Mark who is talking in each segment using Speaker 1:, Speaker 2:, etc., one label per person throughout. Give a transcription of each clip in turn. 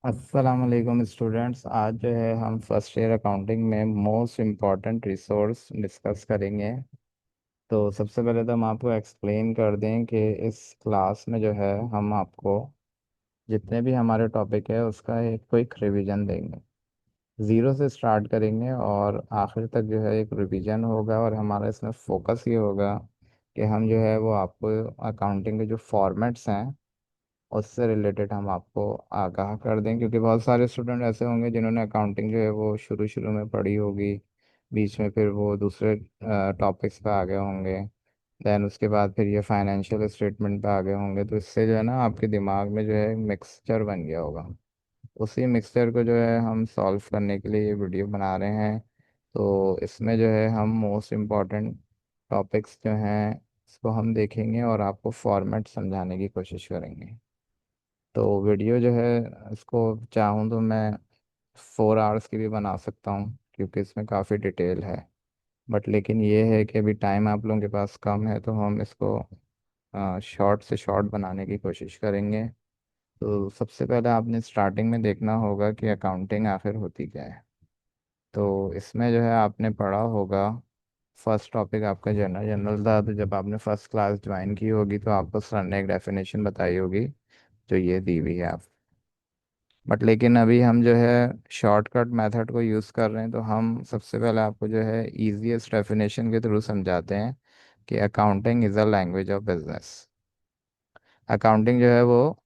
Speaker 1: अस्सलाम वालेकुम स्टूडेंट्स। आज जो है हम फर्स्ट ईयर अकाउंटिंग में मोस्ट इम्पॉर्टेंट रिसोर्स डिस्कस करेंगे। तो सबसे पहले तो हम आपको एक्सप्लेन कर दें कि इस क्लास में जो है हम आपको जितने भी हमारे टॉपिक है उसका एक क्विक रिवीजन देंगे। ज़ीरो से स्टार्ट करेंगे और आखिर तक जो है एक रिवीजन होगा, और हमारा इसमें फोकस ये होगा कि हम जो है वो आपको अकाउंटिंग के जो फॉर्मेट्स हैं उससे रिलेटेड हम आपको आगाह कर दें, क्योंकि बहुत सारे स्टूडेंट ऐसे होंगे जिन्होंने अकाउंटिंग जो है वो शुरू शुरू में पढ़ी होगी, बीच में फिर वो दूसरे टॉपिक्स पे आ गए होंगे, देन उसके बाद फिर ये फाइनेंशियल स्टेटमेंट पे आ गए होंगे। तो इससे जो है ना आपके दिमाग में जो है मिक्सचर बन गया होगा। उसी मिक्सचर को जो है हम सॉल्व करने के लिए ये वीडियो बना रहे हैं। तो इसमें जो है हम मोस्ट इम्पॉर्टेंट टॉपिक्स जो हैं इसको हम देखेंगे और आपको फॉर्मेट समझाने की कोशिश करेंगे। तो वीडियो जो है इसको चाहूँ तो मैं 4 आवर्स की भी बना सकता हूँ, क्योंकि इसमें काफ़ी डिटेल है। बट लेकिन ये है कि अभी टाइम आप लोगों के पास कम है, तो हम इसको शॉर्ट से शॉर्ट बनाने की कोशिश करेंगे। तो सबसे पहले आपने स्टार्टिंग में देखना होगा कि अकाउंटिंग आखिर होती क्या है। तो इसमें जो है आपने पढ़ा होगा, फर्स्ट टॉपिक आपका जनरल जनरल था। तो जब आपने फर्स्ट क्लास ज्वाइन की होगी तो आपको सर ने एक डेफिनेशन बताई होगी जो ये दी हुई है आप। बट लेकिन अभी हम जो है शॉर्टकट मेथड को यूज़ कर रहे हैं, तो हम सबसे पहले आपको जो है इजीएस्ट डेफिनेशन के थ्रू समझाते हैं कि accounting is a language of business. Accounting जो है वो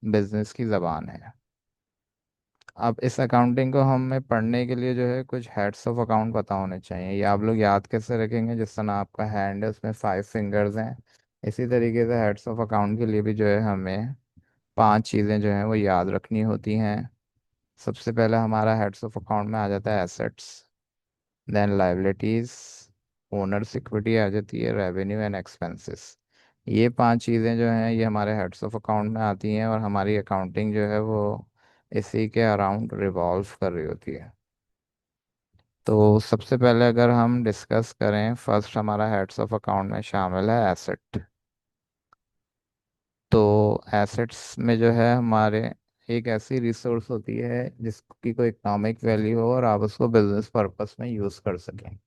Speaker 1: बिजनेस की ज़बान है। अब इस अकाउंटिंग को हमें पढ़ने के लिए जो है कुछ हेड्स ऑफ अकाउंट पता होने चाहिए। ये आप लोग याद कैसे रखेंगे? जिस तरह आपका हैंड है उसमें 5 फिंगर्स हैं, इसी तरीके से हेड्स ऑफ अकाउंट के लिए भी जो है हमें 5 चीज़ें जो हैं वो याद रखनी होती हैं। सबसे पहले हमारा हेड्स ऑफ अकाउंट में आ जाता है assets, then liabilities, owners equity आ जाती है, रेवेन्यू एंड एक्सपेंसेस। ये 5 चीज़ें जो हैं ये हमारे हेड्स ऑफ अकाउंट में आती हैं, और हमारी अकाउंटिंग जो है वो इसी के अराउंड रिवॉल्व कर रही होती है। तो सबसे पहले अगर हम डिस्कस करें, फर्स्ट हमारा हेड्स ऑफ अकाउंट में शामिल है एसेट। तो एसेट्स में जो है हमारे एक ऐसी रिसोर्स होती है जिसकी कोई इकोनॉमिक वैल्यू हो और आप उसको बिजनेस पर्पस में यूज़ कर सकें।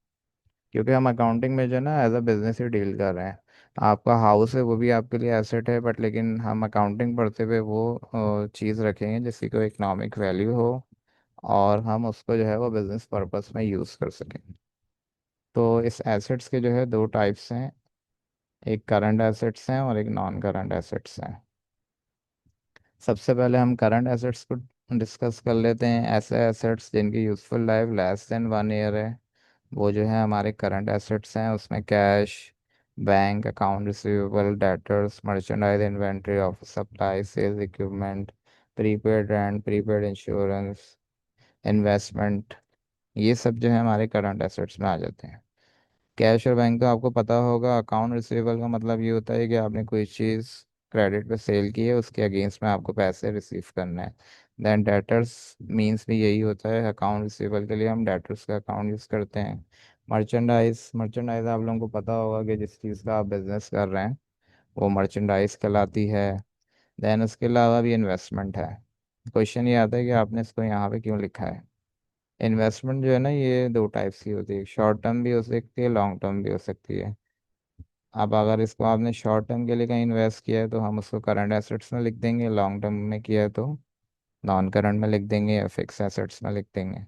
Speaker 1: क्योंकि हम अकाउंटिंग में जो है ना एज अ बिजनेस ही डील कर रहे हैं। आपका हाउस है वो भी आपके लिए एसेट है, बट लेकिन हम अकाउंटिंग पढ़ते हुए वो चीज़ रखेंगे जिसकी कोई इकोनॉमिक वैल्यू हो और हम उसको जो है वो बिजनेस पर्पस में यूज़ कर सकें। तो इस एसेट्स के जो है 2 टाइप्स हैं, एक करंट एसेट्स हैं और एक नॉन करंट एसेट्स हैं। सबसे पहले हम करंट एसेट्स को डिस्कस कर लेते हैं। ऐसे एसेट्स जिनकी useful life less than 1 year है, वो जो है हमारे करंट एसेट्स हैं। उसमें cash, bank account receivable, debtors, merchandise inventory, office supply, sales equipment, prepaid rent, prepaid insurance, investment, ये सब जो है हमारे करंट एसेट्स में आ जाते हैं। कैश और बैंक तो आपको पता होगा। अकाउंट रिसीवेबल का मतलब ये होता है कि आपने कोई चीज़ क्रेडिट पे सेल की है, उसके अगेंस्ट में आपको पैसे रिसीव करना है। देन डेटर्स मींस भी यही होता है। अकाउंट रिसीवेबल के लिए हम डेटर्स का अकाउंट यूज़ करते हैं। मर्चेंडाइज, मर्चेंडाइज आप लोगों को पता होगा कि जिस चीज़ का आप बिजनेस कर रहे हैं वो मर्चेंडाइज कहलाती है। देन उसके अलावा भी इन्वेस्टमेंट है। क्वेश्चन ये आता है कि आपने इसको यहाँ पे क्यों लिखा है। इन्वेस्टमेंट जो है ना ये 2 टाइप्स की होती है, शॉर्ट टर्म भी हो सकती है, लॉन्ग टर्म भी हो सकती है। अब अगर इसको आपने शॉर्ट टर्म के लिए कहीं इन्वेस्ट किया है तो हम उसको करंट एसेट्स में लिख देंगे, लॉन्ग टर्म में किया है तो नॉन करंट में लिख देंगे या फिक्स एसेट्स में लिख देंगे।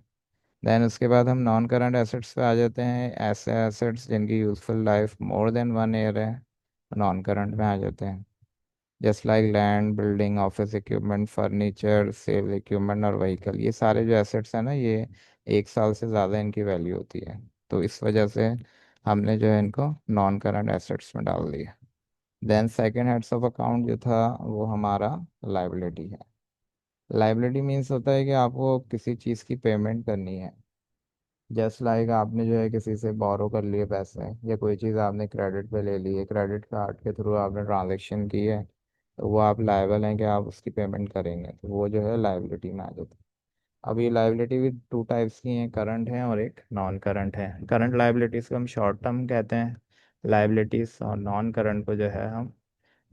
Speaker 1: देन उसके बाद हम नॉन करंट एसेट्स पे आ जाते हैं। ऐसे एसेट्स जिनकी useful life more than 1 year है, नॉन करंट में आ जाते हैं। Just like land, building, office equipment, furniture, sale equipment और व्हीकल, ये सारे जो एसेट्स हैं ना ये 1 साल से ज़्यादा इनकी वैल्यू होती है। तो इस वजह से हमने जो है इनको नॉन करंट एसेट्स में डाल दिया। Then second heads of account जो था वो हमारा लाइबिलिटी है। लाइबिलिटी मीन्स होता है कि आपको किसी चीज़ की पेमेंट करनी है। जस्ट लाइक आपने जो है किसी से बोरो कर लिए पैसे, या कोई चीज़ आपने क्रेडिट पे ले ली है, क्रेडिट कार्ड के थ्रू आपने ट्रांजेक्शन की है, तो वो आप लायबल हैं कि आप उसकी पेमेंट करेंगे, तो वो जो है लाइबिलिटी में आ जाता है। अब ये लाइबिलिटी भी 2 टाइप्स की हैं, करंट है और एक नॉन करंट है। करंट लाइबिलिटीज़ को हम शॉर्ट टर्म कहते हैं लाइबिलिटीज़, और नॉन करंट को जो है हम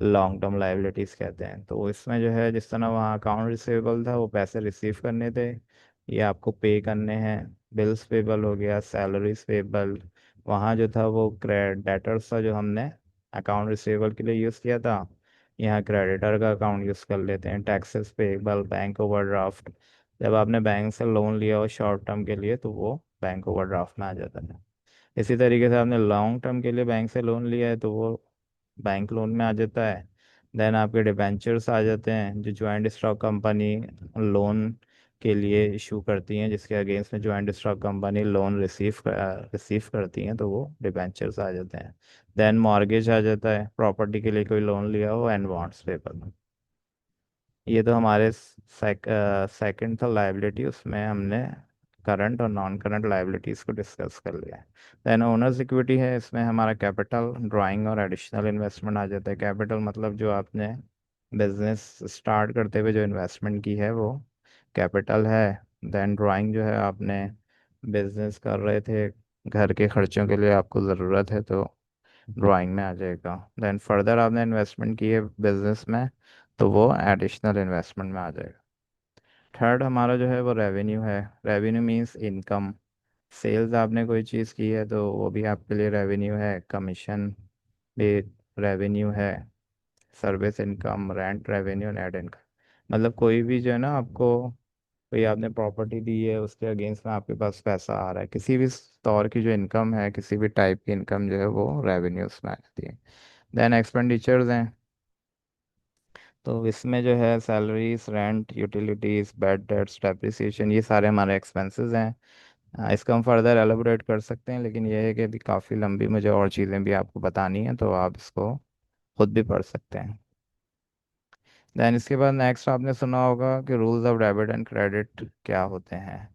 Speaker 1: लॉन्ग टर्म लाइबिलिटीज़ कहते हैं। तो इसमें जो है जिस तरह वहाँ अकाउंट रिसीवेबल था, वो पैसे रिसीव करने थे, ये आपको पे करने हैं। बिल्स पेबल हो गया, सैलरीज पेबल, वहाँ जो था वो क्रेडिट डेटर्स था जो हमने अकाउंट रिसीवेबल के लिए यूज़ किया था, यहाँ क्रेडिटर का अकाउंट यूज़ कर लेते हैं। टैक्सेस पेबल, बैंक ओवरड्राफ्ट, जब आपने बैंक से लोन लिया हो शॉर्ट टर्म के लिए तो वो बैंक ओवरड्राफ्ट में आ जाता है। इसी तरीके से आपने लॉन्ग टर्म के लिए बैंक से लोन लिया है तो वो बैंक लोन में आ जाता है। देन आपके डिबेंचर्स आ जाते हैं, जो ज्वाइंट स्टॉक कंपनी लोन के लिए इशू करती हैं, जिसके अगेंस्ट में joint stock company loan receive करती हैं, तो वो डिबेंचर्स आ जाते हैं। देन मॉर्गेज आ जाता है, प्रॉपर्टी के लिए कोई लोन लिया हो, एंड बॉन्ड्स पेपर। ये तो हमारे सेकंड था लाइबिलिटी, उसमें हमने करंट और नॉन करंट लाइबिलिटीज़ को डिस्कस कर लिया है। देन ओनर्स इक्विटी है, इसमें हमारा कैपिटल, ड्राइंग और एडिशनल इन्वेस्टमेंट आ जाता है। कैपिटल मतलब जो आपने बिजनेस स्टार्ट करते हुए जो इन्वेस्टमेंट की है वो कैपिटल है। देन ड्राइंग जो है, आपने बिजनेस कर रहे थे, घर के खर्चों के लिए आपको ज़रूरत है तो ड्राइंग में आ जाएगा। देन फर्दर आपने इन्वेस्टमेंट की है बिजनेस में तो वो एडिशनल इन्वेस्टमेंट में आ जाएगा। थर्ड हमारा जो है वो रेवेन्यू है। रेवेन्यू मीन्स इनकम, सेल्स आपने कोई चीज़ की है तो वो भी आपके लिए रेवेन्यू है। कमीशन भी रेवेन्यू है। Service income, rent revenue, net income, मतलब कोई भी जो है ना आपको, कोई आपने प्रॉपर्टी दी है उसके अगेंस्ट में आपके पास पैसा आ रहा है, किसी भी तौर की जो इनकम है, किसी भी टाइप की इनकम जो है वो रेवेन्यूज में आती है। देन एक्सपेंडिचर्स हैं, तो इसमें जो है salaries, rent, utilities, bad debts, depreciation, ये सारे हमारे एक्सपेंसेस हैं। इसका हम फर्दर एलोबरेट कर सकते हैं, लेकिन यह है कि अभी काफ़ी लंबी मुझे और चीज़ें भी आपको बतानी है, तो आप इसको खुद भी पढ़ सकते हैं। देन इसके बाद नेक्स्ट आपने सुना होगा कि rules of debit and credit क्या होते हैं।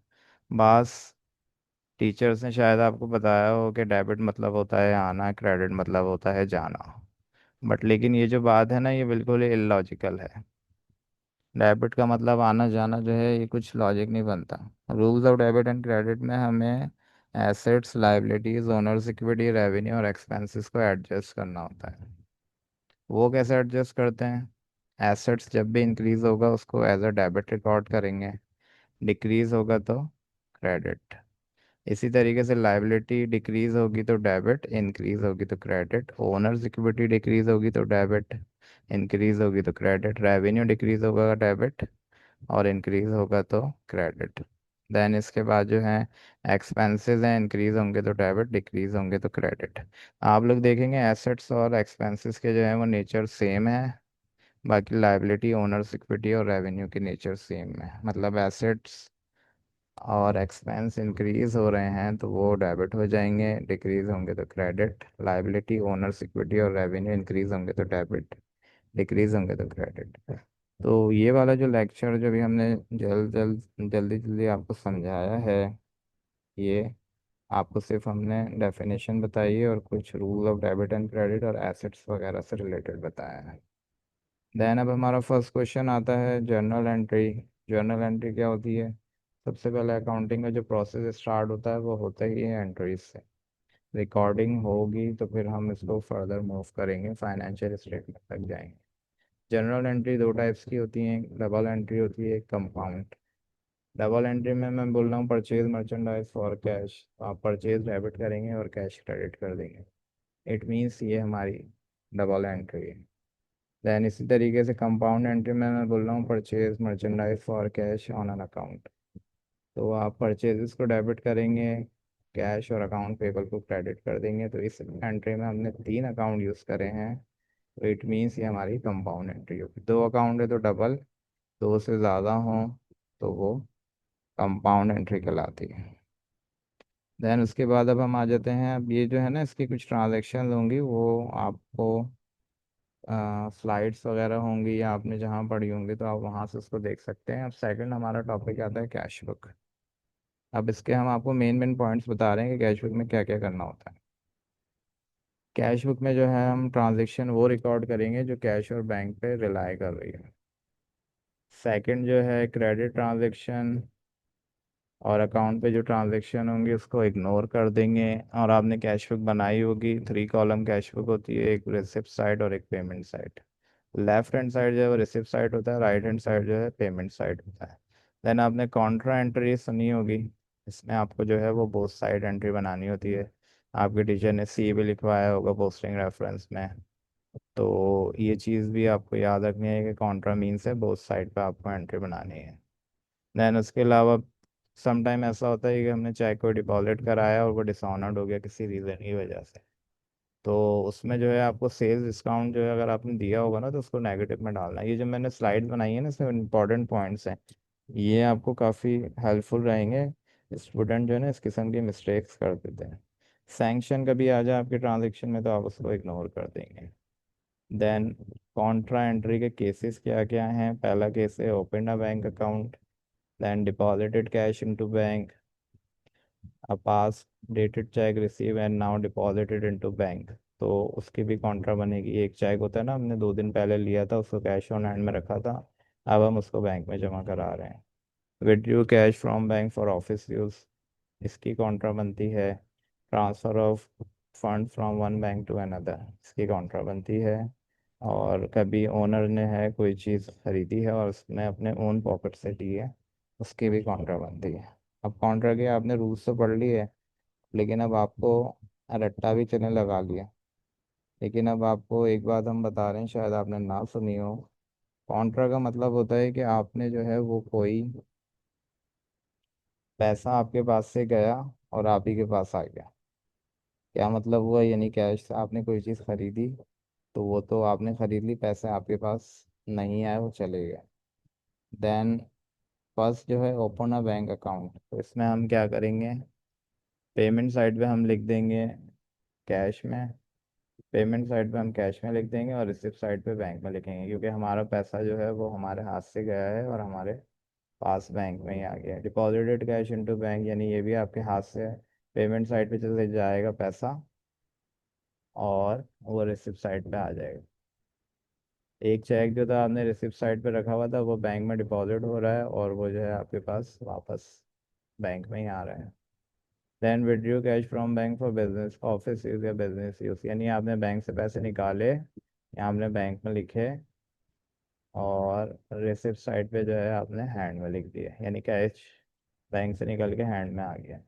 Speaker 1: बास टीचर्स ने शायद आपको बताया हो कि डेबिट मतलब होता है आना, क्रेडिट मतलब होता है जाना। बट लेकिन ये जो बात है ना, ये बिल्कुल ही इलॉजिकल है। डेबिट का मतलब आना जाना जो है, ये कुछ लॉजिक नहीं बनता। Rules of debit and credit में हमें assets, liabilities, owners equity, revenue और एक्सपेंसेस को एडजस्ट करना होता है। वो कैसे एडजस्ट करते हैं? एसेट्स जब भी इंक्रीज होगा उसको एज अ डेबिट रिकॉर्ड करेंगे, डिक्रीज होगा तो क्रेडिट। इसी तरीके से लाइबिलिटी डिक्रीज होगी तो डेबिट, इंक्रीज होगी तो क्रेडिट। ओनर्स इक्विटी डिक्रीज होगी तो डेबिट, इंक्रीज होगी तो क्रेडिट। रेवेन्यू डिक्रीज होगा डेबिट, और इंक्रीज होगा तो क्रेडिट। देन इसके बाद जो है एक्सपेंसेस हैं, इंक्रीज होंगे तो डेबिट, डिक्रीज होंगे तो क्रेडिट। आप लोग देखेंगे एसेट्स और एक्सपेंसेस के जो है वो नेचर सेम है, बाकी लाइबिलिटी, ओनर्स इक्विटी और रेवेन्यू की नेचर सेम है। मतलब एसेट्स और एक्सपेंस इंक्रीज हो रहे हैं तो वो डेबिट हो जाएंगे, डिक्रीज होंगे तो क्रेडिट। लाइबिलिटी, ओनर्स इक्विटी और रेवेन्यू इंक्रीज होंगे तो डेबिट, डिक्रीज होंगे तो क्रेडिट। तो ये वाला जो लेक्चर जो भी हमने जल्दी जल्दी आपको समझाया है, ये आपको सिर्फ हमने डेफिनेशन बताई है और कुछ rule of debit and credit और एसेट्स वगैरह से रिलेटेड बताया है। देन अब हमारा फर्स्ट क्वेश्चन आता है जर्नल एंट्री। जर्नल एंट्री क्या होती है? सबसे पहले अकाउंटिंग का जो प्रोसेस स्टार्ट होता है वो होता ही है एंट्रीज से। रिकॉर्डिंग होगी तो फिर हम इसको फर्दर मूव करेंगे, फाइनेंशियल स्टेटमेंट तक जाएंगे। जनरल एंट्री दो टाइप्स की होती हैं, डबल एंट्री होती है, कंपाउंड। डबल एंट्री में मैं बोल रहा हूँ परचेज मर्चेंडाइज फॉर कैश, तो आप परचेज डेबिट करेंगे और कैश क्रेडिट कर देंगे। इट मीन्स ये हमारी डबल एंट्री है। देन इसी तरीके से कंपाउंड एंट्री में मैं बोल रहा हूँ purchase merchandise for cash on an account, तो आप परचेजेस को डेबिट करेंगे, कैश और अकाउंट पेबल को क्रेडिट कर देंगे। तो इस एंट्री में हमने तीन अकाउंट यूज़ करे हैं, तो इट मीन्स ये हमारी कंपाउंड एंट्री होगी। दो अकाउंट है तो डबल, दो से ज़्यादा हों तो वो कंपाउंड एंट्री कहलाती है। देन उसके बाद अब हम आ जाते हैं, अब ये जो है ना इसकी कुछ ट्रांजेक्शन होंगी, वो आपको स्लाइड्स वगैरह होंगी या आपने जहाँ पढ़ी होंगी तो आप वहाँ से उसको देख सकते हैं। अब सेकंड हमारा टॉपिक आता है कैश बुक। अब इसके हम आपको मेन मेन पॉइंट्स बता रहे हैं कि कैश बुक में क्या क्या करना होता है। कैश बुक में जो है हम ट्रांजेक्शन वो रिकॉर्ड करेंगे जो कैश और बैंक पे रिलाई कर रही है। सेकंड जो है क्रेडिट ट्रांजेक्शन, और अकाउंट पे जो ट्रांजेक्शन होंगी उसको इग्नोर कर देंगे। और आपने कैश बुक बनाई होगी, 3 कॉलम कैश बुक होती है, एक रिसिप्ट साइड और एक payment side. Left hand side जो है वो रिसिप्ट साइड होता है, राइट हैंड साइड जो है पेमेंट साइड होता है। देन आपने कॉन्ट्रा एंट्री सुनी होगी। इसमें आपको जो है वो बोथ साइड एंट्री बनानी होती है। आपके टीचर ने सी भी लिखवाया होगा पोस्टिंग रेफरेंस में। तो ये चीज़ भी आपको याद रखनी है कि कॉन्ट्रा मीन्स है बोथ साइड पे आपको एंट्री बनानी है। देन उसके अलावा समटाइम ऐसा होता है कि हमने चेक को डिपॉजिट कराया और वो डिसऑनर्ड हो गया किसी रीज़न की वजह से। तो उसमें जो है आपको सेल्स डिस्काउंट जो है अगर आपने दिया होगा ना तो उसको नेगेटिव में डालना है। ये जो मैंने स्लाइड बनाई है ना इसमें इंपॉर्टेंट पॉइंट्स हैं। ये आपको काफ़ी हेल्पफुल रहेंगे। स्टूडेंट जो है ना इस किस्म की मिस्टेक्स कर देते हैं। सैंक्शन कभी आ जाए आपके ट्रांजेक्शन में तो आप उसको इग्नोर कर देंगे। देन कॉन्ट्रा एंट्री के केसेस क्या क्या हैं। पहला केस है open a bank account, then deposited cash into bank, a past dated check received and now deposited into bank. तो उसकी भी कॉन्ट्रा बनेगी। एक चेक होता है ना हमने 2 दिन पहले लिया था, उसको कैश ऑन हैंड में रखा था, अब हम उसको बैंक में जमा करा रहे हैं। Withdraw cash from bank for office use, इसकी कॉन्ट्रा बनती है। Transfer of fund from one bank to another, इसकी कॉन्ट्रा बनती है। और कभी ओनर ने है कोई चीज़ खरीदी है और उसने अपने ओन पॉकेट से ली है, उसकी भी कॉन्ट्रा बनती है। अब कॉन्ट्रा के आपने रूल्स तो पढ़ लिए, लेकिन अब आपको रट्टा भी चलने लगा लिया। लेकिन अब आपको एक बात हम बता रहे हैं, शायद आपने ना सुनी हो। कॉन्ट्रा का मतलब होता है कि आपने जो है वो कोई पैसा आपके पास से गया और आप ही के पास आ गया। क्या मतलब हुआ, यानी कैश से आपने कोई चीज़ खरीदी तो वो तो आपने खरीद ली, पैसे आपके पास नहीं आए, वो चले गए। देन फर्स्ट जो है ओपन अ बैंक अकाउंट, तो इसमें हम क्या करेंगे, पेमेंट साइड पे हम लिख देंगे कैश में, पेमेंट साइड पे हम कैश में लिख देंगे और रिसिप्ट साइड पे बैंक में लिखेंगे, क्योंकि हमारा पैसा जो है वो हमारे हाथ से गया है और हमारे पास बैंक में ही आ गया है। डिपॉजिटेड कैश इनटू बैंक, यानी ये भी आपके हाथ से पेमेंट साइड पे चले जाएगा पैसा और वो रिसिप्ट साइड पे आ जाएगा। एक चेक जो था आपने रिसिप्ट साइड पे रखा हुआ था वो बैंक में डिपॉजिट हो रहा है और वो जो है आपके पास वापस बैंक में ही आ रहा है। Then withdraw cash from bank for business office use या बिजनेस यूज, यानी आपने बैंक से पैसे निकाले या आपने बैंक में लिखे और रिसिप्ट साइड पे जो है आपने हैंड में लिख दिया, यानी कैश बैंक से निकल के हैंड में आ गया।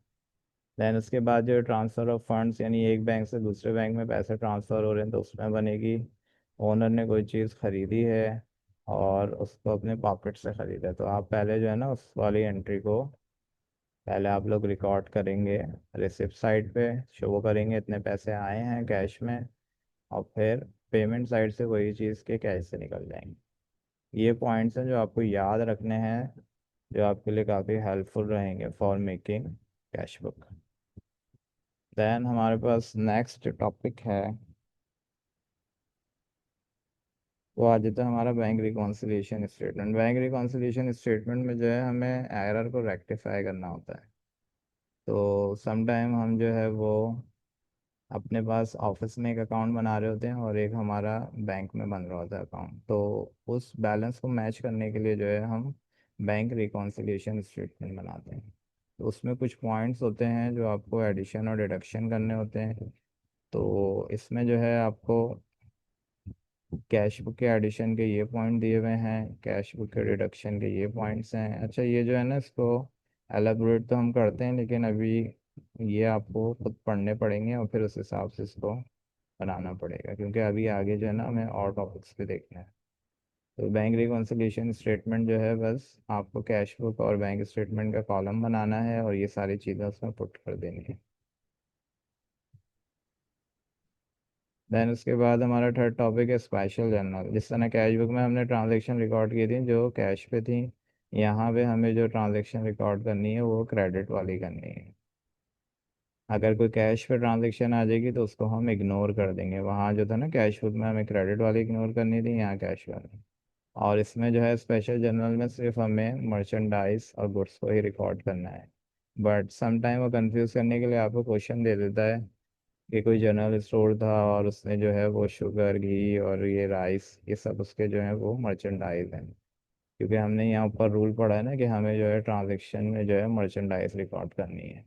Speaker 1: देन उसके बाद जो ट्रांसफ़र ऑफ फंड्स, यानी एक बैंक से दूसरे बैंक में पैसे ट्रांसफ़र हो रहे हैं तो उसमें बनेगी। ओनर ने कोई चीज़ खरीदी है और उसको अपने पॉकेट से ख़रीदा है, तो आप पहले जो है ना उस वाली एंट्री को पहले आप लोग रिकॉर्ड करेंगे, रिसिप्ट साइड पे शो करेंगे इतने पैसे आए हैं कैश में, और फिर पेमेंट साइड से वही चीज़ के कैश से निकल जाएंगे। ये पॉइंट्स हैं जो आपको याद रखने हैं, जो आपके लिए काफ़ी हेल्पफुल रहेंगे for making cash book. Then हमारे पास नेक्स्ट टॉपिक है, वो आ जाता है हमारा bank reconciliation statement. Bank reconciliation statement में जो है हमें एरर को रेक्टिफाई करना होता है। तो समटाइम हम जो है वो अपने पास ऑफिस में एक अकाउंट बना रहे होते हैं और एक हमारा बैंक में बन रहा होता है अकाउंट, तो उस बैलेंस को मैच करने के लिए जो है हम बैंक रिकॉन्सिलिएशन स्टेटमेंट बनाते हैं। तो उसमें कुछ पॉइंट्स होते हैं जो आपको एडिशन और डिडक्शन करने होते हैं। तो इसमें जो है आपको कैश बुक के एडिशन के ये पॉइंट दिए हुए हैं, कैश बुक के डिडक्शन के ये पॉइंट्स हैं। अच्छा, ये जो है ना इसको एलेबोरेट तो हम करते हैं, लेकिन अभी ये आपको खुद पढ़ने पड़ेंगे और फिर उस हिसाब से इसको बनाना पड़ेगा, क्योंकि अभी आगे जो है ना हमें और टॉपिक्स पे देखना है। तो बैंक रिकॉन्सिलिएशन स्टेटमेंट जो है बस आपको कैश बुक और बैंक स्टेटमेंट का कॉलम बनाना है और ये सारी चीज़ें उसमें पुट कर देनी है। देन उसके बाद हमारा थर्ड टॉपिक है स्पेशल जर्नल। जिस तरह कैश बुक में हमने ट्रांजैक्शन रिकॉर्ड की थी जो कैश पे थी, यहाँ पे हमें जो ट्रांजैक्शन रिकॉर्ड करनी है वो क्रेडिट वाली करनी है। अगर कोई कैश पे ट्रांजैक्शन आ जाएगी तो उसको हम इग्नोर कर देंगे। वहाँ जो था ना कैश बुक में हमें क्रेडिट वाली इग्नोर करनी थी, यहाँ कैश वाली। और इसमें जो है स्पेशल जर्नल में सिर्फ हमें मर्चेंडाइज और गुड्स को ही रिकॉर्ड करना है। बट समटाइम वो कंफ्यूज करने के लिए आपको क्वेश्चन दे देता है कि कोई जनरल स्टोर था और उसने जो है वो शुगर घी और ये राइस ये सब उसके जो है वो मर्चेंडाइज हैं। क्योंकि हमने यहाँ ऊपर रूल पढ़ा है ना कि हमें जो है ट्रांजैक्शन में जो है मर्चेंडाइज रिकॉर्ड करनी है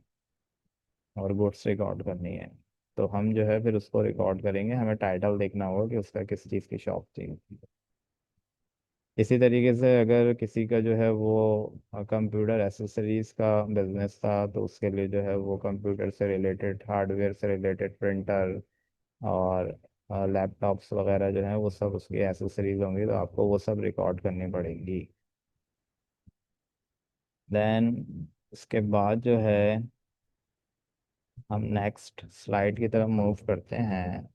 Speaker 1: और गुड्स रिकॉर्ड करनी है। तो हम जो है फिर उसको रिकॉर्ड करेंगे, हमें टाइटल देखना होगा कि उसका किस चीज़ की शॉप थी। इसी तरीके से अगर किसी का जो है वो कंप्यूटर एसेसरीज का बिजनेस था, तो उसके लिए जो है वो कंप्यूटर से रिलेटेड, हार्डवेयर से रिलेटेड प्रिंटर और लैपटॉप्स वगैरह जो है वो सब उसकी एसेसरीज होंगी, तो आपको वो सब रिकॉर्ड करनी पड़ेंगी। देन उसके बाद जो है हम नेक्स्ट स्लाइड की तरफ मूव करते हैं,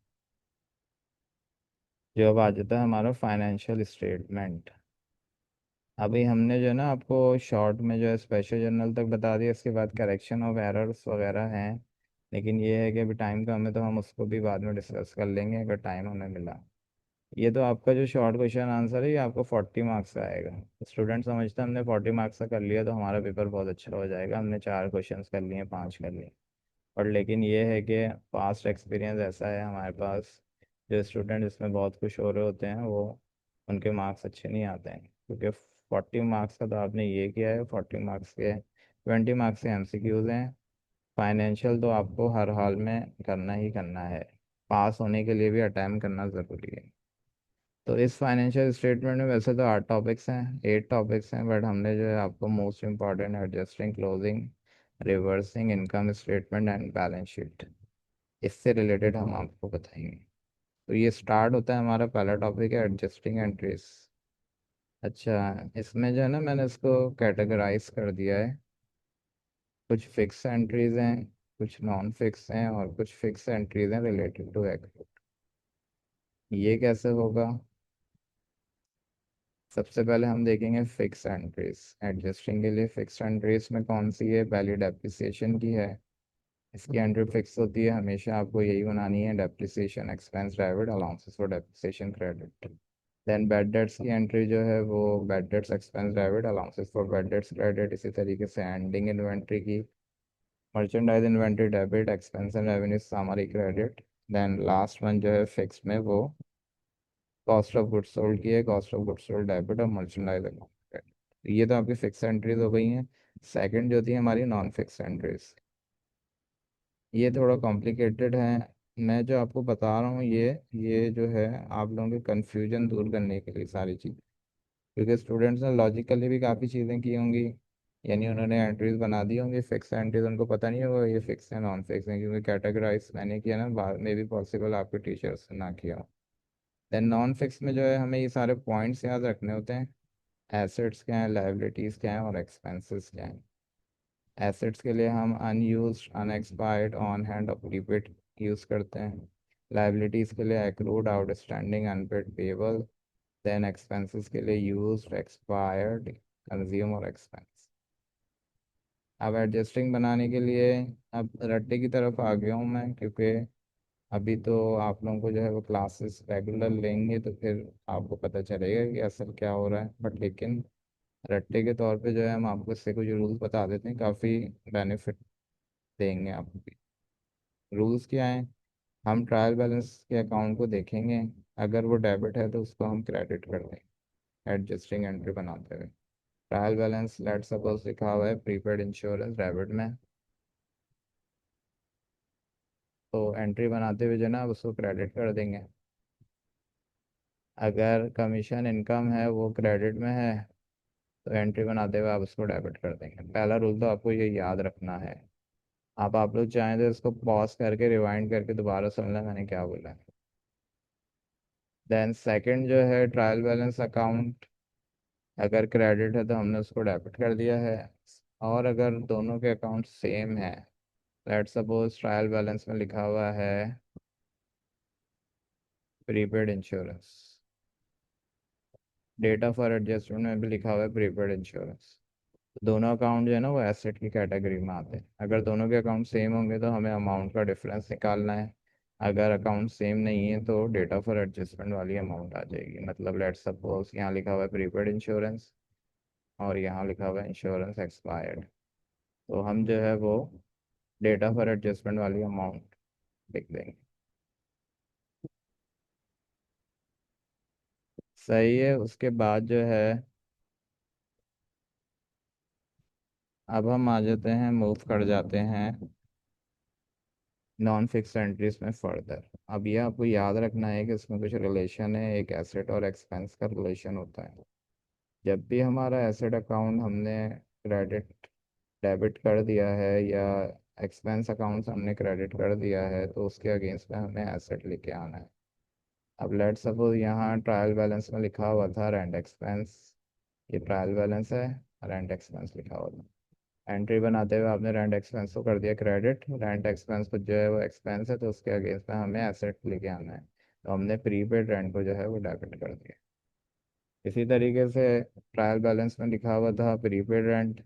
Speaker 1: जो अब आ जाता है हमारा फाइनेंशियल स्टेटमेंट। अभी हमने जो है ना आपको शॉर्ट में जो है स्पेशल जर्नल तक बता दिया, इसके बाद करेक्शन ऑफ एरर्स वगैरह हैं, लेकिन ये है कि अभी टाइम कम है तो हम उसको भी बाद में डिस्कस कर लेंगे अगर टाइम हमें मिला। ये तो आपका जो शॉर्ट क्वेश्चन आंसर है ये आपको 40 मार्क्स का आएगा। स्टूडेंट समझते हैं हमने 40 मार्क्स का कर लिया तो हमारा पेपर बहुत अच्छा हो जाएगा, हमने 4 क्वेश्चंस कर लिए, 5 कर लिए। और लेकिन ये है कि पास्ट एक्सपीरियंस ऐसा है हमारे पास, जो स्टूडेंट इसमें बहुत खुश हो रहे होते हैं वो, उनके मार्क्स अच्छे नहीं आते हैं, क्योंकि 40 मार्क्स का तो आपने ये किया है, 40 मार्क्स के 20 मार्क्स के एमसीक्यूज हैं। फाइनेंशियल तो आपको हर हाल में करना ही करना है, पास होने के लिए भी अटैम्प्ट करना ज़रूरी है। तो इस फाइनेंशियल स्टेटमेंट में वैसे तो 8 टॉपिक्स हैं, 8 टॉपिक्स हैं, बट हमने जो है आपको most important adjusting, closing, reversing income statement and balance sheet, इससे रिलेटेड हम आपको बताएंगे। तो ये स्टार्ट होता है, हमारा पहला टॉपिक है एडजस्टिंग एंट्रीज। अच्छा, इसमें जो है ना मैंने इसको कैटेगराइज कर दिया है, कुछ फिक्स एंट्रीज हैं, कुछ नॉन फिक्स हैं और कुछ फिक्स एंट्रीज हैं रिलेटेड टू एक्ट। ये कैसे होगा? सबसे पहले हम देखेंगे फिक्स एंट्रीज। एडजस्टिंग के लिए फिक्स एंट्रीज में कौन सी है? पहली डेप्रिसिएशन की है, इसकी एंट्री फिक्स होती है, हमेशा आपको यही बनानी है, depreciation expense debit allowances for depreciation credit. Then bad debts की एंट्री जो है वो bad debts expense debit allowances for bad debts credit. इसी तरीके से एंडिंग इन्वेंट्री की merchandise inventory debit expense and revenue summary credit. Then last one जो है फिक्स में वो कॉस्ट ऑफ गुड्स सोल्ड की है, cost of goods sold debit और मर्चेंडाइज अकाउंट क्रेडिट। ये तो आपकी फिक्स एंट्रीज हो गई हैं। सेकंड जो थी हमारी नॉन फिक्स एंट्रीज, ये थोड़ा कॉम्प्लिकेटेड है। मैं जो आपको बता रहा हूँ ये जो है आप लोगों के कन्फ्यूजन दूर करने के लिए सारी चीज़, क्योंकि स्टूडेंट्स ने लॉजिकली भी काफ़ी चीज़ें की होंगी, यानी उन्होंने एंट्रीज बना दी होंगी फिक्स एंट्रीज, उनको पता नहीं होगा ये फिक्स है नॉन फिक्स है, क्योंकि कैटेगराइज मैंने किया ना, बाद में भी पॉसिबल आपके टीचर्स ने ना किया हो। देन नॉन फिक्स में जो है हमें ये सारे पॉइंट्स याद रखने होते हैं, एसेट्स क्या हैं, लाइबिलिटीज़ क्या हैं और एक्सपेंसेस क्या हैं। एसेट्स के लिए हम अनयूज्ड, अनएक्सपायर्ड, ऑन हैंड और प्रीपेड यूज़ करते हैं। लाइबिलिटीज़ के लिए accrued, outstanding, unpaid, payable. Then expenses के लिए यूज्ड, एक्सपायर्ड, कंज्यूम और एक्सपेंस। अब एडजस्टिंग बनाने के लिए अब रट्टे की तरफ आ गया हूँ मैं, क्योंकि अभी तो आप लोगों को जो है वो क्लासेस रेगुलर लेंगे तो फिर आपको पता चलेगा कि असल क्या हो रहा है, बट लेकिन रट्टे के तौर पे जो है हम आपको इससे कुछ रूल्स बता देते हैं, काफ़ी बेनिफिट देंगे आपको। रूल्स क्या हैं? हम ट्रायल बैलेंस के अकाउंट को देखेंगे, अगर वो डेबिट है तो उसको हम क्रेडिट कर देंगे एडजस्टिंग एंट्री बनाते हुए। ट्रायल बैलेंस लेट सपोज लिखा हुआ है प्रीपेड इंश्योरेंस डेबिट में, तो एंट्री बनाते हुए जो है ना आप उसको क्रेडिट कर देंगे। अगर कमीशन इनकम है वो क्रेडिट में है, तो एंट्री बनाते हुए आप उसको डेबिट कर देंगे। पहला रूल तो आपको ये याद रखना है। आप लोग चाहें तो इसको पॉज करके रिवाइंड करके दोबारा सुन लें मैंने क्या बोला है। देन सेकंड जो है ट्रायल बैलेंस अकाउंट, अगर क्रेडिट है तो हमने उसको डेबिट कर दिया है। और अगर दोनों के अकाउंट सेम है, लेट सपोज ट्रायल बैलेंस में लिखा हुआ है prepaid insurance, data for adjustment में भी लिखा हुआ है प्रीपेड इंश्योरेंस, दोनों अकाउंट जो है ना वो एसेट की कैटेगरी में आते हैं। अगर दोनों के अकाउंट सेम होंगे तो हमें अमाउंट का डिफरेंस निकालना है। अगर अकाउंट सेम नहीं है तो डेटा फॉर एडजस्टमेंट वाली अमाउंट आ जाएगी। मतलब लेट सपोज यहाँ लिखा हुआ है प्रीपेड इंश्योरेंस और यहाँ लिखा हुआ है इंश्योरेंस एक्सपायर्ड, तो हम जो है वो डेटा फॉर एडजस्टमेंट वाली अमाउंट लिख देंगे। सही है। उसके बाद जो है अब हम आ जाते हैं, मूव कर जाते हैं नॉन फिक्स एंट्रीज में फर्दर। अब ये आपको याद रखना है कि इसमें कुछ रिलेशन है, एक एसेट और एक्सपेंस का रिलेशन होता है। जब भी हमारा एसेट अकाउंट हमने क्रेडिट डेबिट कर दिया है या एक्सपेंस अकाउंट हमने क्रेडिट कर दिया है, तो उसके अगेंस्ट में हमें एसेट लेके आना है। अब लेट सपोज यहाँ ट्रायल बैलेंस में लिखा हुआ था रेंट एक्सपेंस। ये ट्रायल बैलेंस है, रेंट एक्सपेंस लिखा हुआ था। एंट्री बनाते हुए आपने रेंट एक्सपेंस को कर दिया क्रेडिट, रेंट एक्सपेंस को जो है वो एक्सपेंस है, तो उसके अगेंस्ट में हमें एसेट लेके आना है। तो हमने प्रीपेड रेंट को जो है वो डेबिट कर दिया। इसी तरीके से ट्रायल बैलेंस में लिखा हुआ था प्रीपेड रेंट,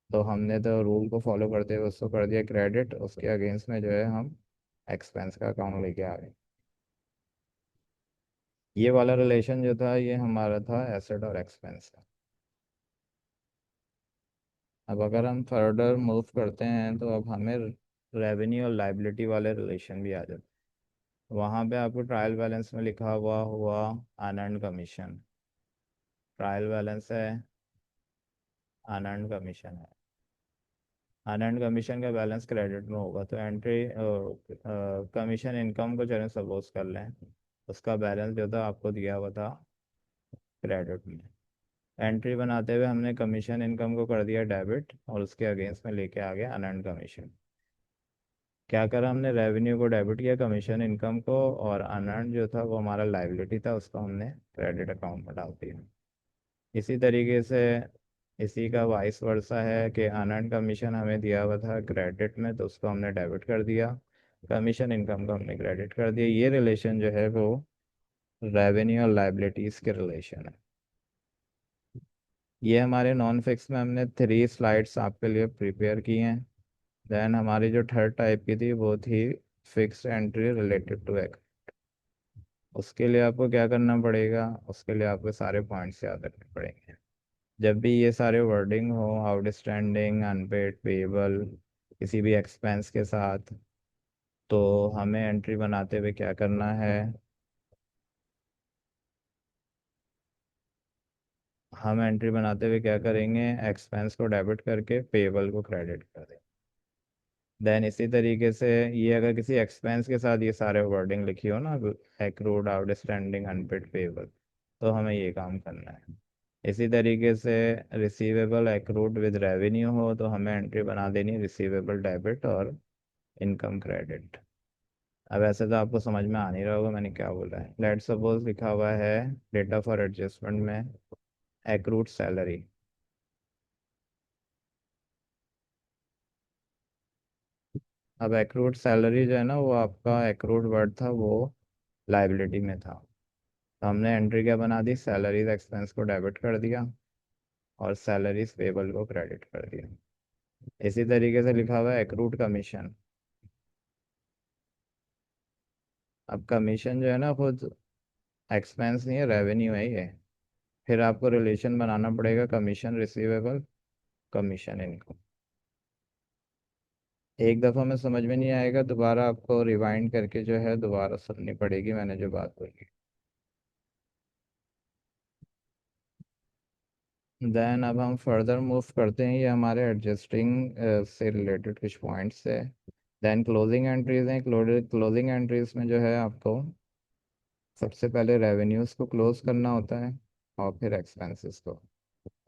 Speaker 1: तो हमने तो रूल को फॉलो करते हुए उसको कर दिया क्रेडिट, उसके अगेंस्ट में जो है हम एक्सपेंस का अकाउंट लेके आ गए। ये वाला रिलेशन जो था ये हमारा था एसेट और एक्सपेंस का। अब अगर हम फर्दर मूव करते हैं तो अब हमें रेवेन्यू और लाइबिलिटी वाले रिलेशन भी आ जाते हैं। वहाँ पे आपको ट्रायल बैलेंस में लिखा हुआ हुआ अनअर्न्ड कमीशन, ट्रायल बैलेंस है, अनअर्न्ड कमीशन है। अनअर्न्ड कमीशन का बैलेंस क्रेडिट में होगा, तो एंट्री कमीशन इनकम को चलें सपोज कर लें, उसका बैलेंस जो था आपको दिया हुआ था क्रेडिट में। एंट्री बनाते हुए हमने कमीशन इनकम को कर दिया डेबिट और उसके अगेंस्ट में लेके आ गया अनअर्न्ड कमीशन। क्या करा हमने, रेवेन्यू को डेबिट किया, कमीशन इनकम को, और अनअर्न्ड जो था वो हमारा लाइबिलिटी था, उसको हमने क्रेडिट अकाउंट में डाल दिया। इसी तरीके से इसी का वाइस वर्सा है कि अनअर्न्ड कमीशन हमें दिया हुआ था क्रेडिट में, तो उसको हमने डेबिट कर दिया, कमीशन इनकम को हमने क्रेडिट कर दिया। ये रिलेशन जो है वो रेवेन्यू और लाइबिलिटीज़ के रिलेशन है। ये हमारे नॉन फिक्स में हमने 3 स्लाइड्स आपके लिए प्रिपेयर की हैं। देन हमारी जो थर्ड टाइप की थी वो थी फिक्स एंट्री रिलेटेड टू एक। उसके लिए आपको क्या करना पड़ेगा, उसके लिए आपको सारे पॉइंट्स याद रखने पड़ेंगे। जब भी ये सारे वर्डिंग हो, आउटस्टैंडिंग, अनपेड, पेबल, किसी भी एक्सपेंस के साथ, तो हमें एंट्री बनाते हुए क्या करना है, हम एंट्री बनाते हुए क्या करेंगे, एक्सपेंस को डेबिट करके पेबल को क्रेडिट कर देंगे। देन इसी तरीके से ये अगर किसी एक्सपेंस के साथ ये सारे वर्डिंग लिखी हो ना, एक्रूड, आउटस्टैंडिंग, अनपेड, पेबल, तो हमें ये काम करना है। इसी तरीके से रिसीवेबल एक्रूड विद रेवेन्यू हो तो हमें एंट्री बना देनी है रिसीवेबल डेबिट और इनकम क्रेडिट। अब ऐसे तो आपको समझ में आ नहीं रहा होगा मैंने क्या बोला है। लेट सपोज लिखा हुआ है डेटा फॉर एडजस्टमेंट में एक्रूड सैलरी। अब एक्रूड सैलरी जो है ना, वो आपका एक्रूड वर्ड था, वो लाइबिलिटी में था। तो हमने एंट्री क्या बना दी, सैलरीज एक्सपेंस को डेबिट कर दिया और सैलरीज पेबल को क्रेडिट कर दिया। इसी तरीके से लिखा हुआ है एक्रूड कमीशन। अब कमीशन जो है ना खुद एक्सपेंस नहीं है, रेवेन्यू है ये। फिर आपको रिलेशन बनाना पड़ेगा कमीशन रिसीवेबल, कमीशन इनकम। एक दफ़ा में समझ में नहीं आएगा, दोबारा आपको रिवाइंड करके जो है दोबारा सुननी पड़ेगी मैंने जो बात बोली। देन अब हम फर्दर मूव करते हैं, ये हमारे एडजस्टिंग से रिलेटेड कुछ पॉइंट्स है। देन क्लोजिंग एंट्रीज हैं। क्लोजिंग एंट्रीज में जो है आपको सबसे पहले रेवेन्यूज को क्लोज करना होता है और फिर एक्सपेंसेस को।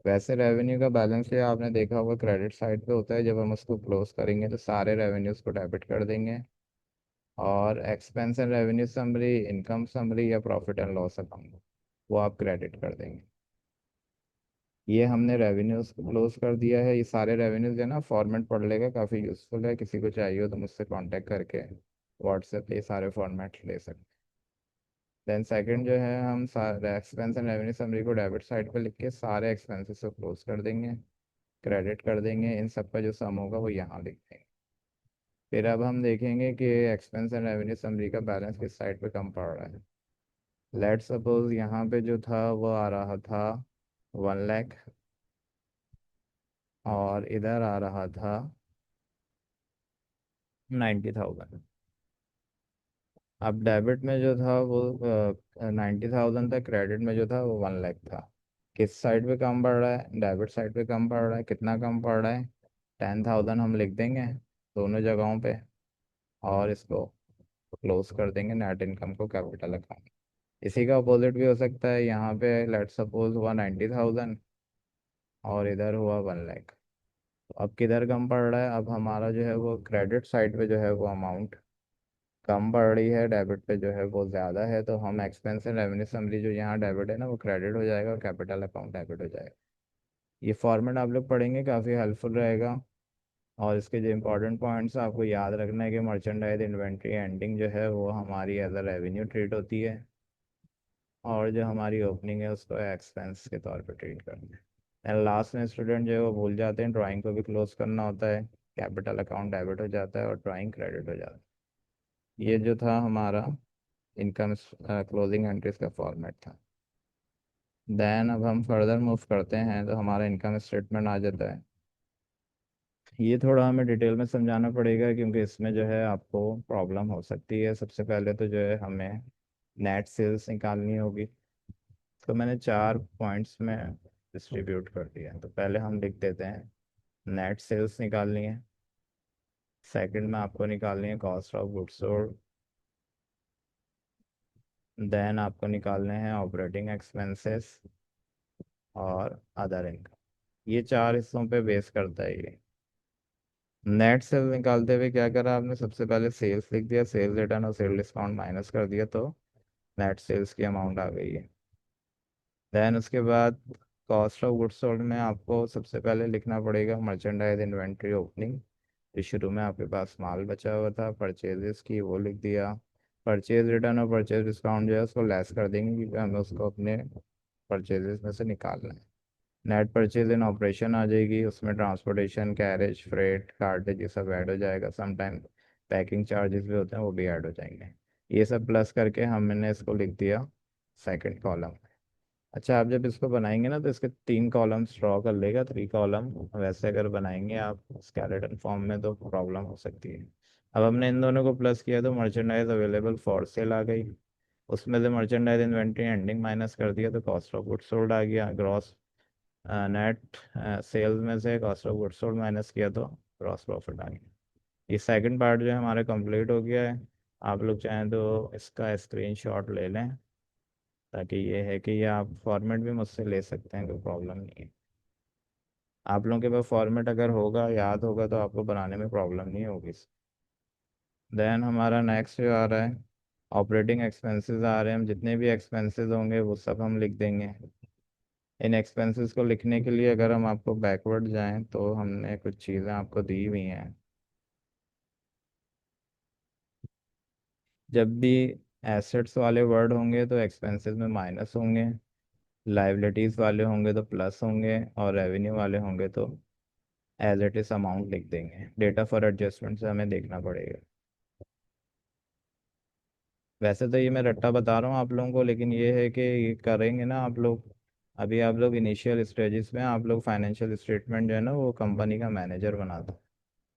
Speaker 1: वैसे रेवेन्यू का बैलेंस ये आपने देखा होगा क्रेडिट साइड पे होता है, जब हम उसको क्लोज करेंगे तो सारे रेवेन्यूज को डेबिट कर देंगे, और expense and revenue summary, income summary या प्रॉफिट एंड लॉस अकाउंट, वो आप क्रेडिट कर देंगे। ये हमने रेवेन्यूज को क्लोज कर दिया है। ये सारे रेवेन्यूज है ना, फॉर्मेट पढ़ लेगा, काफ़ी यूजफुल है, किसी को चाहिए हो तो मुझसे कांटेक्ट करके व्हाट्सएप पे ये सारे फॉर्मेट ले सकते। देन सेकंड जो है, हम सारे एक्सपेंस एंड रेवेन्यू समरी को डेबिट साइड पे लिख के सारे एक्सपेंसेस को क्लोज कर देंगे, क्रेडिट कर देंगे, इन सब का जो सम होगा वो यहाँ लिख देंगे। फिर अब हम देखेंगे कि एक्सपेंस एंड रेवेन्यू समरी का बैलेंस किस साइड पे कम पड़ रहा है। लेट सपोज यहाँ पे जो था वो आ रहा था 1 लाख, और इधर आ रहा था 90,000। अब डेबिट में जो था वो 90,000 था, क्रेडिट में जो था वो 1 लाख था। किस साइड पे कम पड़ रहा है, डेबिट साइड पे कम पड़ रहा है। कितना कम पड़ रहा है, 10,000 हम लिख देंगे दोनों जगहों पे, और इसको क्लोज कर देंगे नेट इनकम को कैपिटल अकाउंट। इसी का अपोजिट भी हो सकता है, यहाँ पे लेट सपोज हुआ 90,000 और इधर हुआ 1 लाख। तो अब किधर कम पड़ रहा है, अब हमारा जो है वो क्रेडिट साइड पे जो है वो अमाउंट कम पड़ रही है, डेबिट पे जो है वो ज़्यादा है, तो हम एक्सपेंस एंड रेवेन्यू समरी जो यहाँ डेबिट है ना वो क्रेडिट हो जाएगा और कैपिटल अकाउंट डेबिट हो जाएगा। ये फॉर्मेट आप लोग पढ़ेंगे, काफ़ी हेल्पफुल रहेगा। और इसके जो इंपॉर्टेंट पॉइंट्स आपको याद रखना है कि मर्चेंडाइज इन्वेंट्री एंडिंग जो है वो हमारी एज अ रेवेन्यू ट्रीट होती है, और जो हमारी ओपनिंग है उसको एक्सपेंस के तौर पे ट्रीट करना है। एंड लास्ट में स्टूडेंट जो है वो भूल जाते हैं, ड्राइंग को भी क्लोज करना होता है, कैपिटल अकाउंट डेबिट हो जाता है और ड्राइंग क्रेडिट हो जाता है। ये जो था हमारा इनकम क्लोजिंग एंट्रीज का फॉर्मेट था। देन अब हम फर्दर मूव करते हैं तो हमारा इनकम स्टेटमेंट आ जाता है। ये थोड़ा हमें डिटेल में समझाना पड़ेगा क्योंकि इसमें जो है आपको प्रॉब्लम हो सकती है। सबसे पहले तो जो है हमें नेट सेल्स निकालनी होगी। तो मैंने 4 पॉइंट्स में डिस्ट्रीब्यूट कर दिया, तो पहले हम लिख देते हैं नेट सेल्स निकालनी है। सेकंड में आपको निकालनी है cost of goods sold. Then आपको निकालने हैं ऑपरेटिंग एक्सपेंसेस और अदर इनकम। ये 4 हिस्सों पे बेस करता है ये। नेट सेल निकालते हुए क्या करा आपने, सबसे पहले सेल्स लिख दिया, सेल्स रिटर्न और सेल डिस्काउंट माइनस कर दिया, तो नेट सेल्स की अमाउंट आ गई है। देन उसके बाद कॉस्ट ऑफ गुड्स सोल्ड में आपको सबसे पहले लिखना पड़ेगा मर्चेंडाइज इन्वेंट्री ओपनिंग। जो शुरू में आपके पास माल बचा हुआ था परचेजेस की, वो लिख दिया। परचेज रिटर्न और परचेज डिस्काउंट जो है उसको लेस कर देंगे क्योंकि हमें उसको अपने परचेजेस में से निकालना है। नेट परचेज इन ऑपरेशन आ जाएगी, उसमें ट्रांसपोर्टेशन, कैरेज, फ्रेट, कार्टेज ये सब ऐड हो जाएगा। समटाइम पैकिंग चार्जेस भी होते हैं, वो भी ऐड हो जाएंगे। ये सब प्लस करके हमने इसको लिख दिया सेकंड कॉलम। अच्छा, आप जब इसको बनाएंगे ना तो इसके 3 कॉलम्स ड्रॉ कर लेगा, 3 कॉलम। वैसे अगर बनाएंगे आप स्केलेटन फॉर्म में तो प्रॉब्लम हो सकती है। अब हमने इन दोनों को प्लस किया तो मर्चेंडाइज अवेलेबल फॉर सेल आ गई। उसमें से मर्चेंडाइज इन्वेंट्री एंडिंग माइनस कर दिया तो कॉस्ट ऑफ गुड्स सोल्ड आ गया। ग्रॉस नेट सेल्स में से cost of goods sold minus किया तो ग्रॉस प्रॉफिट आ गया। ये सेकंड पार्ट जो है हमारे कंप्लीट हो गया है। आप लोग चाहें तो इसका स्क्रीनशॉट ले लें, ताकि ये है कि ये आप फॉर्मेट भी मुझसे ले सकते हैं, कोई प्रॉब्लम नहीं है। आप लोगों के पास फॉर्मेट अगर होगा, याद होगा, तो आपको बनाने में प्रॉब्लम नहीं होगी। देन हमारा नेक्स्ट जो आ रहा है ऑपरेटिंग एक्सपेंसेस आ रहे हैं। हम जितने भी एक्सपेंसेस होंगे वो सब हम लिख देंगे। इन एक्सपेंसेस को लिखने के लिए अगर हम आपको बैकवर्ड जाएं तो हमने कुछ चीज़ें आपको दी हुई हैं। जब भी एसेट्स वाले वर्ड होंगे तो एक्सपेंसेस में माइनस होंगे, लाइबिलिटीज़ वाले होंगे तो प्लस होंगे, और रेवेन्यू वाले होंगे तो एज इट इज अमाउंट लिख देंगे। डेटा फॉर एडजस्टमेंट से हमें देखना पड़ेगा। वैसे तो ये मैं रट्टा बता रहा हूँ आप लोगों को, लेकिन ये है कि ये करेंगे ना आप लोग। अभी आप लोग इनिशियल स्टेजेस में, आप लोग फाइनेंशियल स्टेटमेंट जो है ना वो कंपनी का मैनेजर बनाता।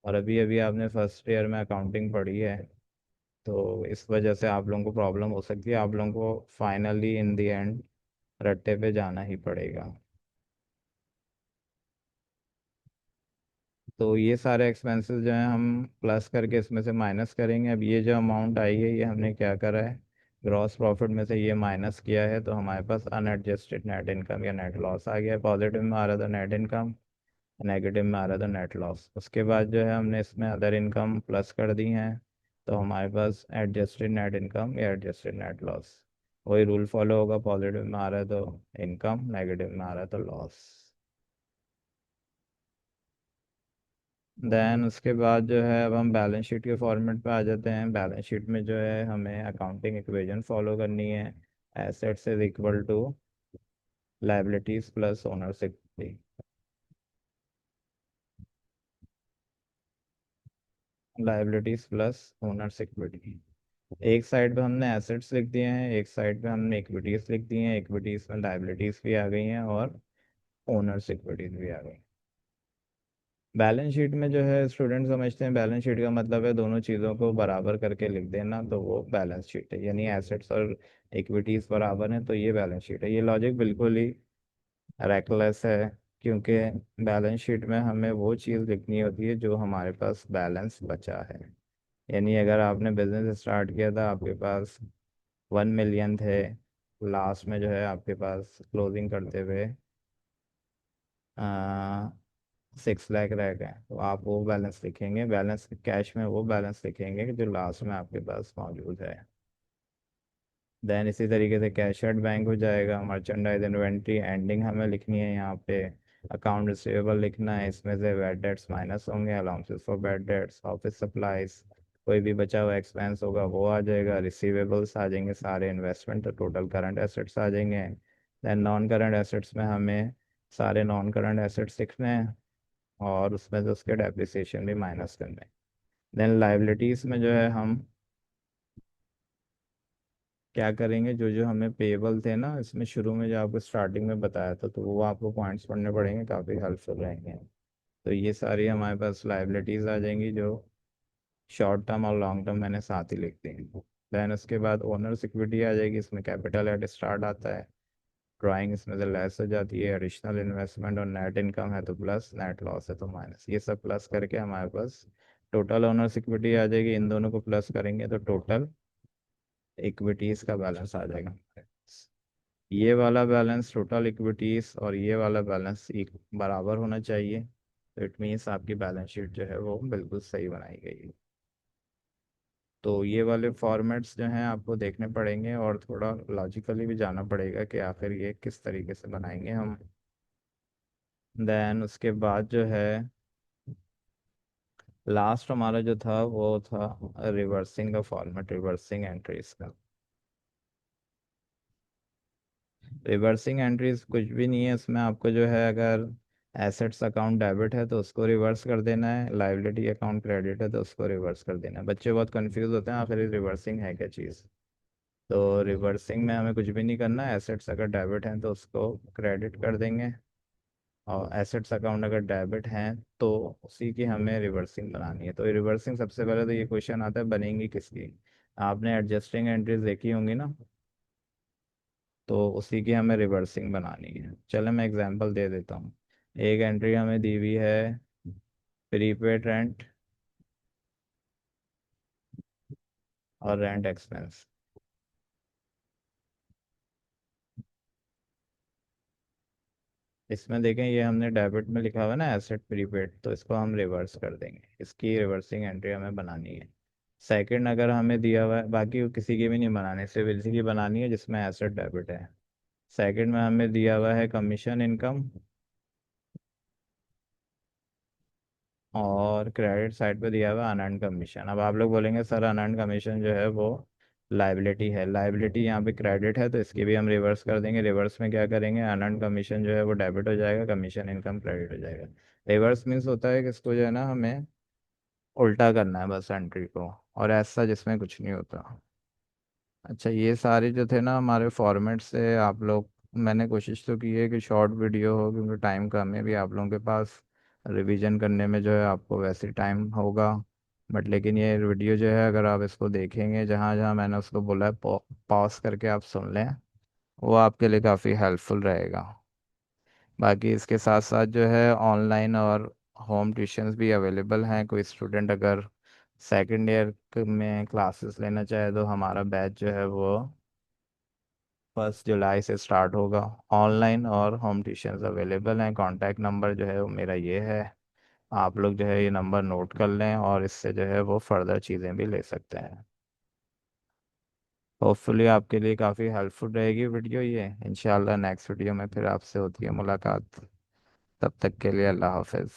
Speaker 1: और अभी अभी आपने फर्स्ट ईयर में अकाउंटिंग पढ़ी है, तो इस वजह से आप लोगों को प्रॉब्लम हो सकती है। आप लोगों को finally in the end Ratte पे जाना ही पड़ेगा। तो ये सारे एक्सपेंसेस जो हैं हम प्लस करके इसमें से माइनस करेंगे। अब ये जो अमाउंट आई है ये हमने क्या करा है, ग्रॉस प्रॉफिट में से ये माइनस किया है, तो हमारे पास अनएडजस्टेड नेट इनकम या नेट लॉस आ गया। पॉजिटिव में आ रहा था नेट इनकम, नेगेटिव में आ रहा था नेट लॉस। उसके बाद जो है हमने इसमें अदर इनकम प्लस कर दी हैं, तो हमारे पास एडजस्टेड नेट इनकम या एडजस्टेड नेट लॉस। वही रूल फॉलो होगा, पॉजिटिव में आ रहा है तो इनकम, नेगेटिव में आ रहा है तो लॉस। देन उसके बाद जो है अब हम बैलेंस शीट के फॉर्मेट पे आ जाते हैं। बैलेंस शीट में जो है हमें अकाउंटिंग इक्वेशन फॉलो करनी है। Assets is equal to liabilities plus owners equity. Liabilities plus owners equity. एक साइड पे हमने एसेट्स लिख दिए हैं, एक साइड पे हमने इक्विटीज लिख दी हैं। इक्विटीज में लाइबिलिटीज भी आ गई हैं और ओनर्स इक्विटीज भी आ गई। बैलेंस शीट में जो है स्टूडेंट समझते हैं बैलेंस शीट का मतलब है दोनों चीज़ों को बराबर करके लिख देना, तो वो बैलेंस शीट है। यानी एसेट्स और इक्विटीज बराबर हैं तो ये बैलेंस शीट है। ये लॉजिक बिल्कुल ही रेकलेस है, क्योंकि बैलेंस शीट में हमें वो चीज़ लिखनी होती है जो हमारे पास बैलेंस बचा है। यानी अगर आपने बिजनेस स्टार्ट किया था, आपके पास 1 मिलियन थे, लास्ट में जो है आपके पास क्लोजिंग करते हुए 6 लाख रह गए, तो आप वो बैलेंस लिखेंगे, बैलेंस कैश में वो बैलेंस लिखेंगे कि जो लास्ट में आपके पास मौजूद है। देन इसी तरीके से कैश एट बैंक हो जाएगा। मर्चेंडाइज इन्वेंट्री एंडिंग हमें लिखनी है यहाँ पे। अकाउंट रिसीवेबल लिखना है, इसमें से बैड डेट्स माइनस होंगे, allowances for bad dates, office supplies, कोई भी बचा हुआ एक्सपेंस होगा वो आ जाएगा, रिसीवेबल्स आ जाएंगे सारे, इन्वेस्टमेंट तो टोटल करंट एसेट्स आ जाएंगे। देन नॉन करंट एसेट्स में हमें सारे नॉन करंट एसेट्स लिखने हैं और उसमें से उसके डेप्रिसिएशन भी माइनस करने हैं। देन लाइबिलिटीज में जो है हम क्या करेंगे, जो जो हमें पेबल थे ना, इसमें शुरू में जो आपको स्टार्टिंग में बताया था, तो वो आपको पॉइंट्स पढ़ने पड़ेंगे, काफ़ी हेल्पफुल रहेंगे। तो ये सारी हमारे पास लाइबिलिटीज़ आ जाएंगी जो शॉर्ट टर्म और लॉन्ग टर्म मैंने साथ ही लिख दी। देन उसके बाद ओनर्स इक्विटी आ जाएगी, इसमें कैपिटल एट स्टार्ट आता है, ड्राइंग इसमें से लेस हो जाती है, एडिशनल इन्वेस्टमेंट और नेट इनकम है तो प्लस, नेट लॉस है तो माइनस, ये सब प्लस करके हमारे पास टोटल ओनर्स इक्विटी आ जाएगी। इन दोनों को प्लस करेंगे तो टोटल इक्विटीज का बैलेंस आ जाएगा हमारे पास। ये वाला बैलेंस टोटल इक्विटीज और ये वाला बैलेंस एक बराबर होना चाहिए, तो इट मीन्स आपकी बैलेंस शीट जो है वो बिल्कुल सही बनाई गई है। तो ये वाले फॉर्मेट्स जो हैं आपको देखने पड़ेंगे और थोड़ा लॉजिकली भी जाना पड़ेगा कि आखिर ये किस तरीके से बनाएंगे हम। देन उसके बाद जो है लास्ट हमारा जो था वो था रिवर्सिंग का फॉर्मेट, रिवर्सिंग एंट्रीज का। रिवर्सिंग एंट्रीज कुछ भी नहीं है इसमें, आपको जो है अगर एसेट्स अकाउंट डेबिट है तो उसको रिवर्स कर देना है, लाइबिलिटी अकाउंट क्रेडिट है तो उसको रिवर्स कर देना है। बच्चे बहुत कंफ्यूज होते हैं आखिर रिवर्सिंग है क्या चीज़। तो रिवर्सिंग में हमें कुछ भी नहीं करना है, एसेट्स अगर डेबिट हैं तो उसको क्रेडिट कर देंगे, और एसेट्स अकाउंट अगर डेबिट हैं तो उसी की हमें रिवर्सिंग बनानी है। तो रिवर्सिंग सबसे पहले तो ये क्वेश्चन आता है बनेंगी किसकी। आपने एडजस्टिंग एंट्रीज देखी होंगी ना, तो उसी की हमें रिवर्सिंग बनानी है। चलो मैं एग्जांपल दे देता हूँ। एक एंट्री हमें दी हुई है प्रीपेड रेंट और रेंट एक्सपेंस। इसमें देखें ये हमने डेबिट में लिखा हुआ है ना एसेट प्रीपेड, तो इसको हम रिवर्स कर देंगे, इसकी रिवर्सिंग एंट्री हमें बनानी है। सेकंड अगर हमें दिया हुआ है, बाकी किसी की भी नहीं बनानी, सिर्फ इसी की बनानी है जिसमें एसेट डेबिट है। सेकंड में हमें दिया हुआ है कमीशन इनकम, और क्रेडिट साइड पे दिया हुआ अनअर्न्ड कमीशन। अब आप लोग बोलेंगे सर अनअर्न्ड कमीशन जो है वो लाइबिलिटी है, लाइबिलिटी यहाँ पे क्रेडिट है तो इसकी भी हम रिवर्स कर देंगे। रिवर्स में क्या करेंगे, अनअर्न्ड कमीशन जो है वो डेबिट हो जाएगा, कमीशन इनकम क्रेडिट हो जाएगा। रिवर्स मीन्स होता है कि इसको जो है ना हमें उल्टा करना है बस एंट्री को, और ऐसा जिसमें कुछ नहीं होता। अच्छा ये सारे जो थे ना हमारे फॉर्मेट से आप लोग, मैंने कोशिश तो की है कि शॉर्ट वीडियो हो क्योंकि टाइम कम है भी आप लोगों के पास, रिवीजन करने में जो है आपको वैसे टाइम होगा। बट लेकिन ये वीडियो जो है अगर आप इसको देखेंगे, जहाँ जहाँ मैंने उसको बोला है पॉज करके आप सुन लें, वो आपके लिए काफ़ी हेल्पफुल रहेगा। बाकी इसके साथ साथ जो है ऑनलाइन और होम ट्यूशंस भी अवेलेबल हैं। कोई स्टूडेंट अगर सेकेंड ईयर में क्लासेस लेना चाहे तो हमारा बैच जो है वो 1 जुलाई से स्टार्ट होगा। ऑनलाइन और होम ट्यूशंस अवेलेबल हैं। कॉन्टैक्ट नंबर जो है वो मेरा ये है, आप लोग जो है ये नंबर नोट कर लें और इससे जो है वो फर्दर चीज़ें भी ले सकते हैं। होपफुली आपके लिए काफ़ी हेल्पफुल रहेगी वीडियो ये। इंशाल्लाह नेक्स्ट वीडियो में फिर आपसे होती है मुलाकात, तब तक के लिए अल्लाह हाफिज़।